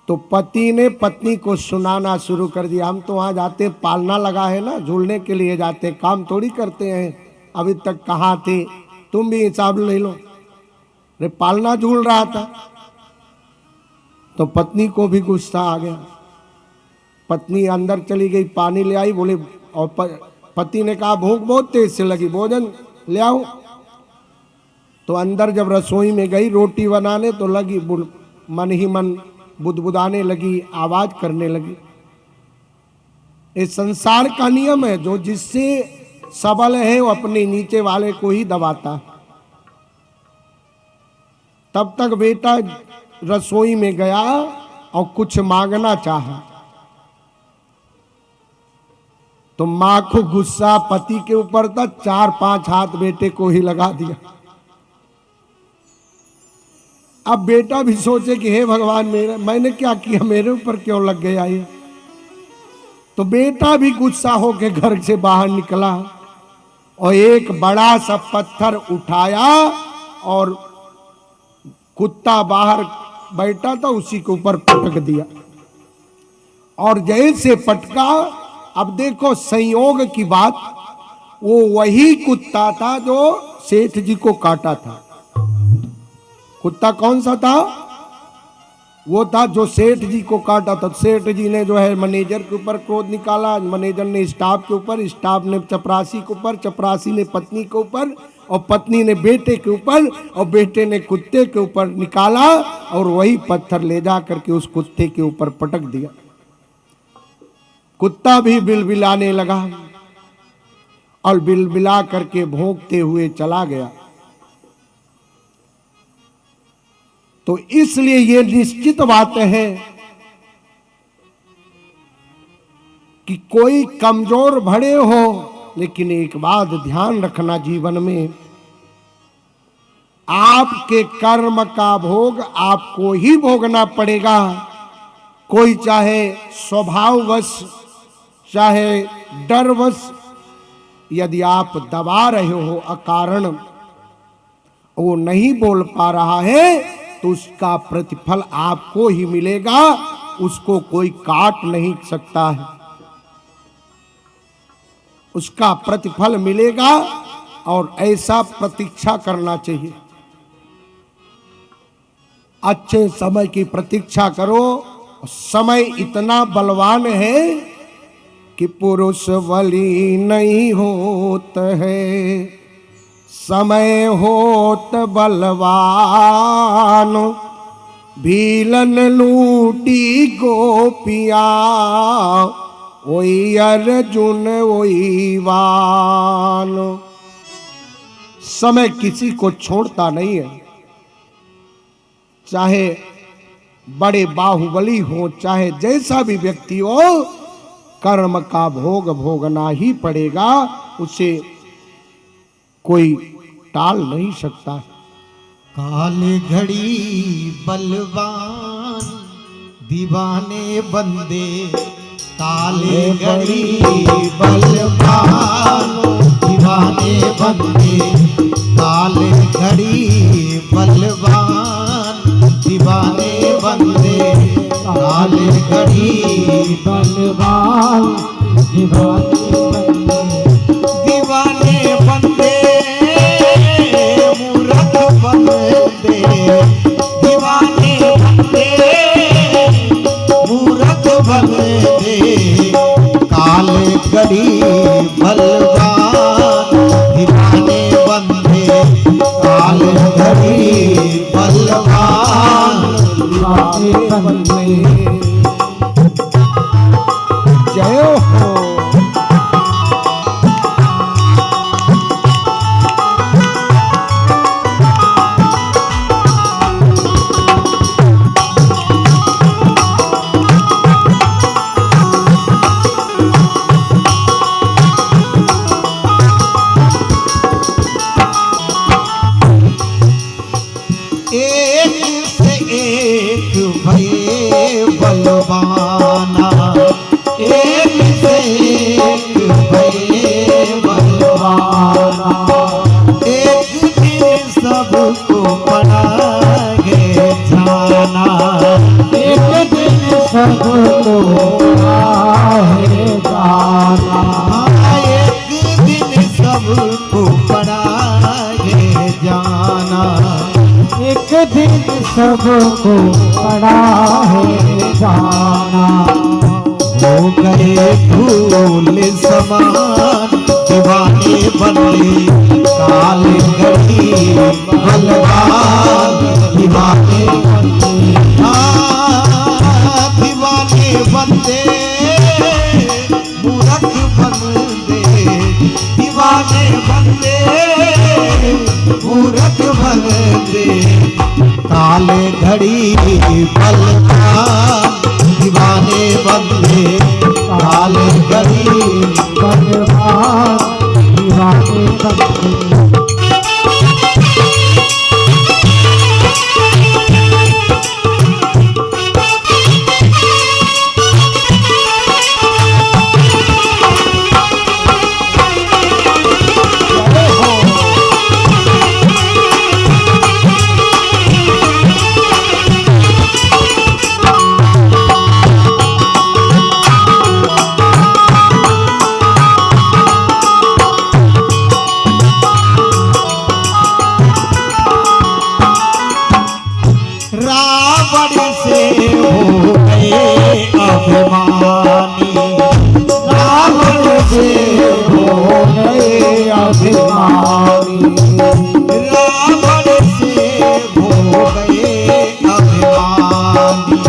तो पति ने पत्नी को सुनाना शुरू कर दिया, हम तो वहाँ जाते पालना लगा है ना, झूलने के लिए जाते, काम थोड़ी करते हैं, अभी तक कहाँ थे, तुम भी हिसाब ले लो। अरे पालना झूल रहा था। तो पत्नी को भी गुस्सा आ गया। पत्नी अंदर चली गई, पानी ले आई, बोले, और पति ने कहा भूख बहुत तेज से लगी, भोजन ले आओ। तो अंदर जब रसोई में गई रोटी बनाने, तो लगी मन ही मन बुदबुदाने लगी, आवाज करने लगी। ये संसार का नियम है, जो जिससे सबल है वो अपने नीचे वाले को ही दबाता। तब तक बेटा रसोई में गया और कुछ मांगना चाहा, तो मां को गुस्सा पति के ऊपर था, 4-5 हाथ बेटे को ही लगा दिया। अब बेटा भी सोचे कि हे भगवान, मैंने क्या किया, मेरे ऊपर क्यों लग गया ये। तो बेटा भी गुस्सा होकर घर से बाहर निकला और एक बड़ा सा पत्थर उठाया और कुत्ता बाहर बैठा था उसी के ऊपर पटक दिया। और जैसे पटका, अब देखो संयोग की बात, वो वही कुत्ता था जो सेठ जी को काटा था। कुत्ता कौन सा था? वो था जो सेठ जी को काटा था। सेठ जी ने जो है मैनेजर के ऊपर क्रोध निकाला, मैनेजर ने स्टाफ के ऊपर, स्टाफ ने चपरासी के ऊपर, चपरासी ने पत्नी के ऊपर, और पत्नी ने बेटे के ऊपर, और बेटे ने कुत्ते के ऊपर निकाला, और वही पत्थर ले जा करके उस कुत्ते के ऊपर पटक दिया। कुत्ता भी बिलबिलाने लगा और बिलबिला करके भौंकते हुए चला गया। तो इसलिए ये निश्चित बात है कि कोई कमजोर भले हो, लेकिन एक बात ध्यान रखना, जीवन में आपके कर्म का भोग आपको ही भोगना पड़ेगा। कोई चाहे स्वभाववश, चाहे डरवश, यदि आप दबा रहे हो अकारण, वो नहीं बोल पा रहा है, तो उसका प्रतिफल आपको ही मिलेगा, उसको कोई काट नहीं सकता है। उसका प्रतिफल मिलेगा और ऐसा प्रतीक्षा करना चाहिए। अच्छे समय की प्रतीक्षा करो। समय इतना बलवान है कि पुरुष बली नहीं होत है, समय होत बलवान, भीलन लूटी गोपियां, वही अर्जुन वही वान। समय किसी को छोड़ता नहीं है, चाहे बड़े बाहुबली हो, चाहे जैसा भी व्यक्ति हो, कर्म का भोग भोगना ही पड़ेगा, उसे कोई टाल नहीं सकता। काले घड़ी बलवान दीवाने बंदे, काले घड़ी बलवान दीवाने बंदे, काले घड़ी बलवान दीवाने बंदे, काले घड़ी बलवान दीवाने बंदे, दीवाने बंदे मूर्ख बंदे, दीवाने बंदे मूर्ख बंदे, काले घड़ी बलवान दीवाने बंदे, काले घड़ी बलवान दीवाने बंदे। जय हो। एक से एक भये बलवाना, एक से एक भये बलवाना, एक दिन सबको पड़ागे जाना, एक दिन सबको है जाना। एक दिन सबको पड़ाए जाना। एक दिन सबको पड़ा है जाना। हो गए फूल समान दीवाने बने काल घड़ी बलवान दीवाने बने। दीवाने बंदे मूर्ख बंदे। दीवाने बंदे मूर्ख बंदे। काले घड़ी बलवान दीवाने बंदे। काले घड़ी बलवान दीवाने बंदे। रावण से हो गए अभिमानी। रावण से हो गए अभिमानी। रावण से हो गए अभिमानी।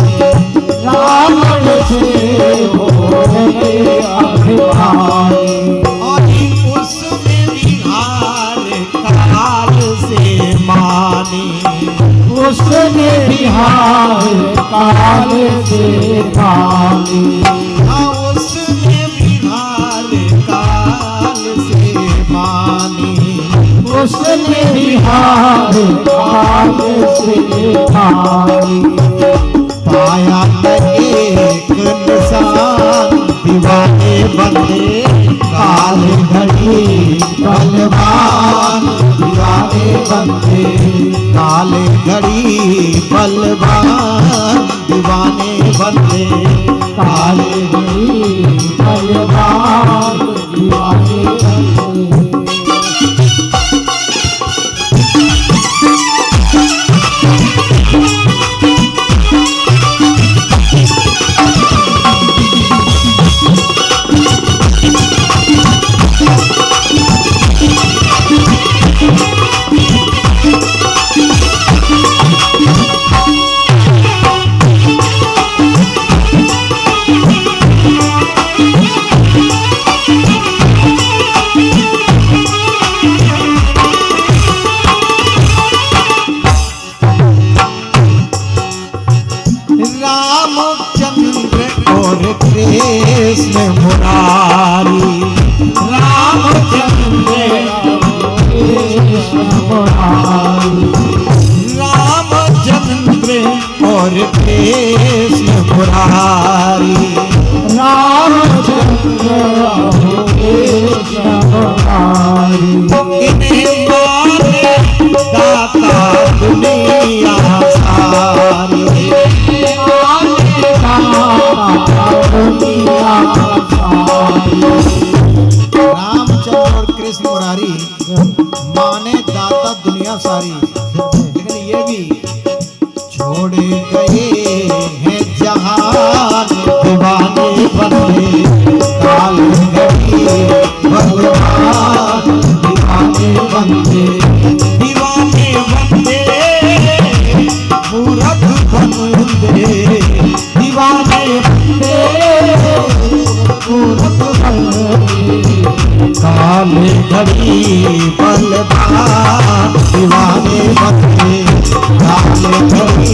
रावण से हो गए अभिमानी। और उसने बिहार काल से मानी। उसने बिहार काल से मानी। उसने बिहार काल से मानी। उसने बिहार काल से मानी। पाया एक निशान दीवाने बंदे काल घड़ी बलवान दीवाने बंदे। काले घड़ी बलवान दीवाने बंदे। काले घड़ी बलवान दीवाने बंदे। रामचंद्र और कृष्ण मुरारी। रामचंद्र मुरारी। रामचंद्र और कृष्ण मुरारी। रामचंद्र और कृष्ण मुरारी। इन्हें माने दाता दुनिया सारी। रामचंद्र और कृष्ण मुरारी माने दाता दुनिया सारी। लेकिन ये भी छोड़ गए हैं जहान दीवाने बंदे काल घड़ी भगवान दीवाने बंदे। दीवाने बंदे मूर्ख बंदे। दीवाने बंदे मूर्ख बंदे। काले घड़ी बलवान दीवाने बंदे। काले घड़ी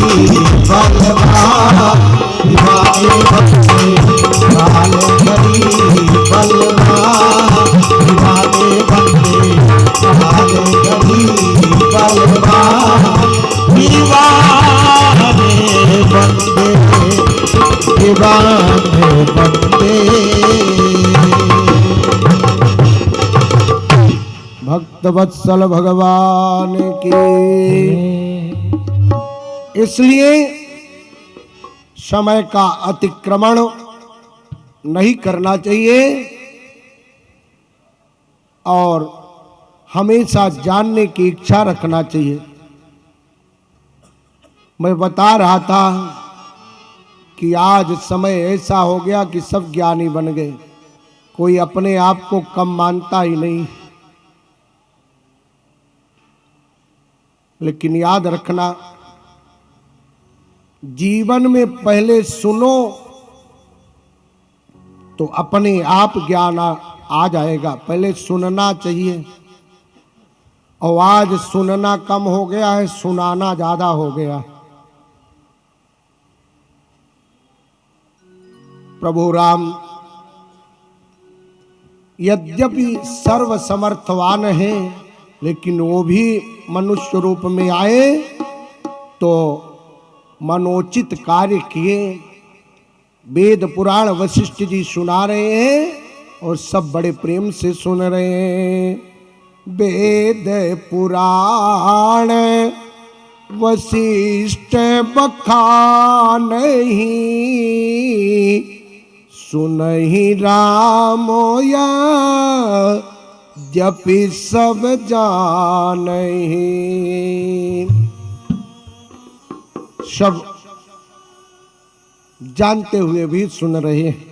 बलवान दीवाने बंदे। काले घड़ी बलवान दीवाने बंदे। काले घड़ी बलवान दीवाने बंदे। दीवाने बंदे। भक्त वत्सल भगवान की। इसलिए समय का अतिक्रमण नहीं करना चाहिए और हमेशा जानने की इच्छा रखना चाहिए। मैं बता रहा था कि आज समय ऐसा हो गया कि सब ज्ञानी बन गए, कोई अपने आप को कम मानता ही नहीं। लेकिन याद रखना, जीवन में पहले सुनो तो अपने आप ज्ञान आ जाएगा। पहले सुनना चाहिए और आज सुनना कम हो गया है, सुनाना ज्यादा हो गया है। प्रभु राम यद्यपि सर्वसमर्थवान है, लेकिन वो भी मनुष्य रूप में आए तो मनोचित कार्य किए। वेद पुराण वशिष्ठ जी सुना रहे हैं और सब बड़े प्रेम से सुन रहे हैं। वेद पुराण वशिष्ठ बखानहि, सुनहि रामोया जपि सब जानहि। सब जानते हुए भी सुन रहे हैं।